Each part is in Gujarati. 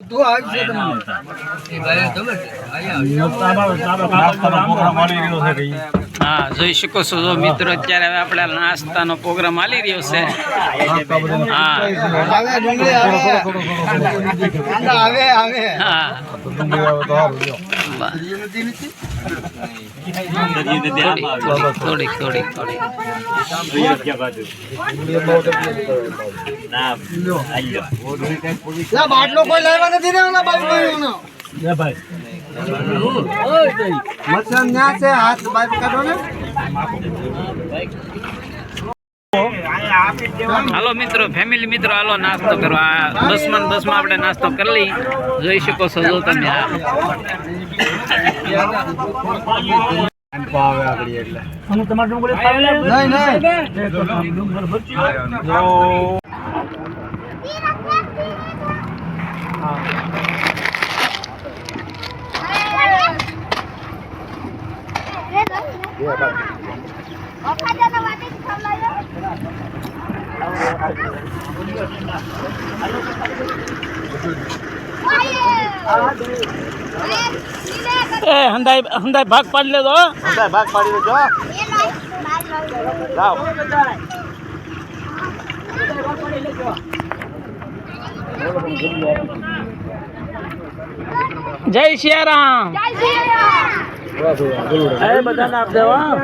તો આવશે તમને એ ભાઈ ખબર છે હા જોઈ શકો છો જો મિત્રો અત્યારે હવે આપણે નાસ્તાનો પ્રોગ્રામ આલી રહ્યો છે હા આવે આવે હા થોડીક બાટલો કોઈ લાવ્યા નથી ને ભાઈ મચન ન્યા છે હાથ બાઈક કાઢો ને હાલો મિત્રો ફેમિલી મિત્રો હાલો નાસ્તો કરવા બસમાં આપણે નાસ્તો કરી લઈ જોઈ શકો છો જો તમે હંદાઈ ભાગ પાડી લેજો જાઓ જય સિયારામ બધાને આપ દેવા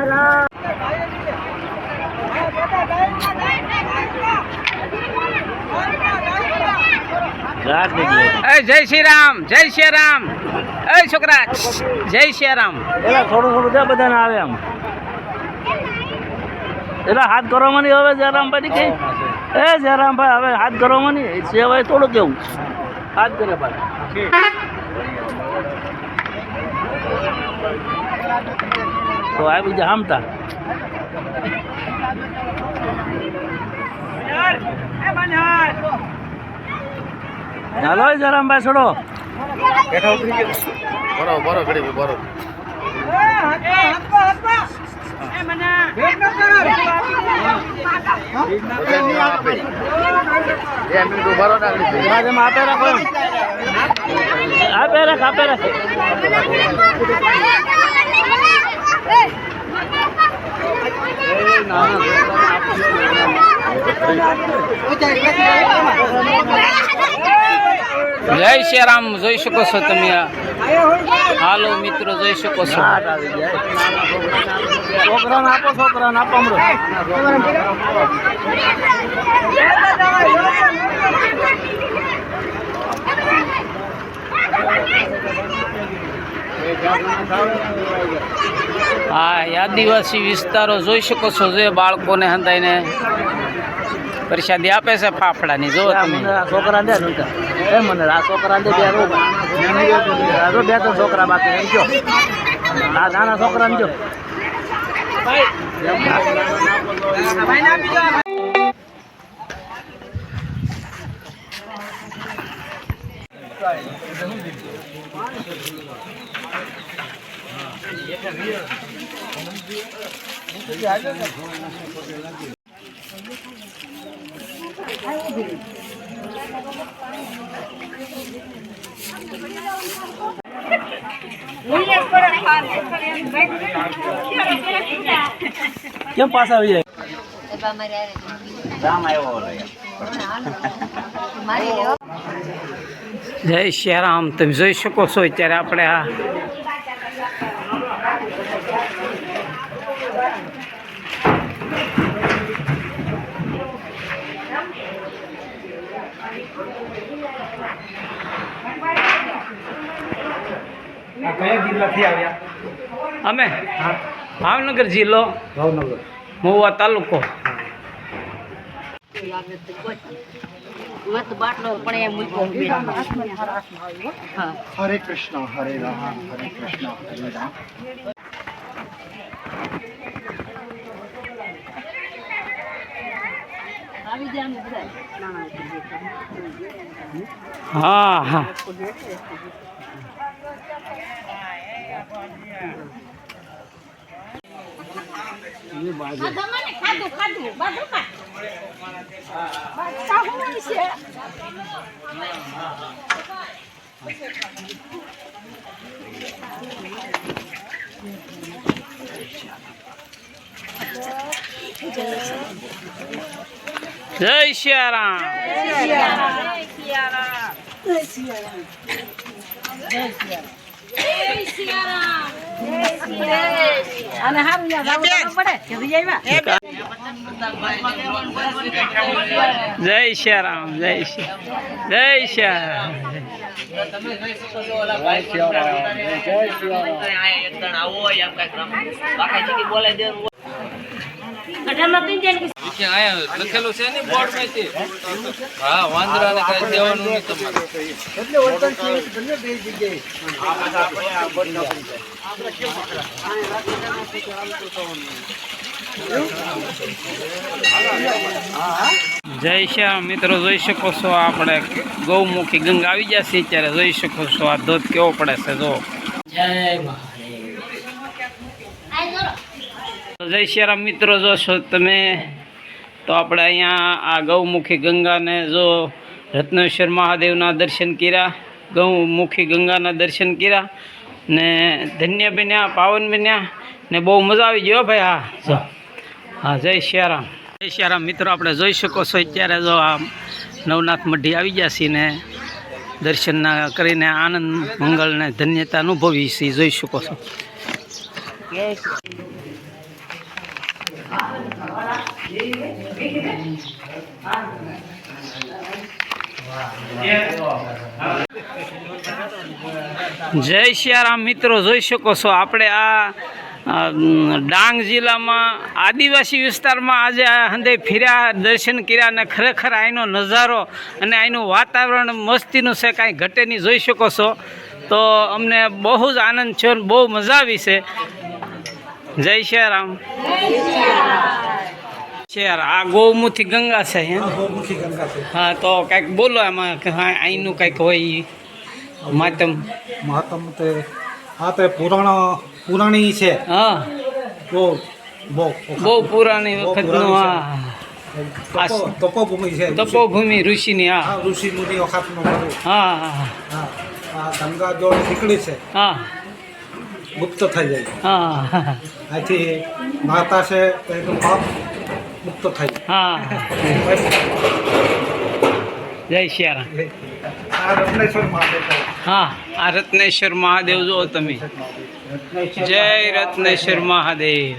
જય શ્રી રામ એ છોકરા જય શ્રી રામ એલા થોડું દે બધાને આવે આમ એલા હાથ કરવામાં નહીં હવે જયરામભાઈ કે એ જયરામભાઈ હવે હાથ કરવામાં નહીં સેવાય થોડું કેવું હાથ કરે ભાઈ તો આવી જા હામતા હાલો જયરામભાઈ છોડો બરો ઘડી બરો આપે રાખ જય શ્રી રામ જોઈ શકો છો તમે હાલો મિત્રો જોઈ શકો છો છોકરાને આપો હા આદિવાસી વિસ્તારો જોઈ શકો છો જે બાળકોને હંતાઈને પ્રસાદી આપે છે ફાફડાની જો તમે છોકરા દે મને આ છોકરા દે બે ત્રણ છોકરા બાકી જો નાના છોકરા ને જો કેમ પાસ આવી જાય જય શ્રી રામ તમે જોઈ શકો છો અત્યારે આપણે આ કયા જિલ્લાથી આવ્યા અમે ભાવનગર જિલ્લો મહુવા તાલુકો હરે કૃષ્ણ હરે રામ હરે કૃષ્ણ હરે રામ હા હા જય સિયારામ. જય સિયારામ. જય સિયારામ. લખેલું છે ને બોર્ડ માંથી. હા, વાંદરાને કઈ દેવાનું નહીં તમારે. જય શ્યામ મિત્રો, જોઈ શકો છો આપણે ગૌમુખી ગંગા આવી જશે ત્યારે. જોઈ શકો છો આ ધોધ કેવો પડે છે. જો જય શ્યારામ મિત્રો, જોશો તમે તો આપણે અહીંયા આ ગૌમુખી ગંગાને જો રત્નેશ્વર મહાદેવના દર્શન કર્યા, ગૌમુખી ગંગાના દર્શન કર્યા ને ધન્ય બન્યા, પાવન બન્યા ને બહુ મજા આવી ગયો ભાઈ. હા જો, હા જય સિયારામ. જય સિયારામ મિત્રો, આપણે જોઈ શકો છો અત્યારે જો આ નવનાથ મઢી આવી ગયા છીએ ને દર્શન કરીને આનંદ મંગળ ને ધન્યતા અનુભવી છીએ. જોઈ શકો છો. જય સિયારામ મિત્રો, જોઈ શકો છો આપણે આ ડાંગ જિલ્લામાં આદિવાસી વિસ્તારમાં આજે હંદે ફર્યા, દર્શન કર્યા અને ખરેખર અહીંનો નજારો અને અહીંનું વાતાવરણ મસ્તીનું છે, કાંઈ ઘટે નહીં. જોઈ શકો છો તો અમને બહુ જ આનંદ છે, બહુ મજા આવી છે. જય સિયારામ. આ ગૌમુખી ગંગા છે. હા, તો કંઈક બોલો એમાં, અહીંનું કંઈક હોય મહત્તમ. તે આ તે પુરાણી છે. હા, બહુ પુરાણી વખતનું. હા, તપોભૂમિ છે. તપોભૂમિ ઋષિની. હા, ઋષિ મુનિ વખતનું. હા હા, આ ગંગા જોડ નીકળી છે. હા, મુક્ત થઈ જાય. હા, અહીંથી નાતા છે તો એનું પાપ મુક્ત થાય. હા. જય સિયારામ. આ રત્નેશ્વર મહાદેવ. હા, આ રત્નેશ્વર મહાદેવ જુઓ તમે. જય રત્નેશ્વર મહાદેવ.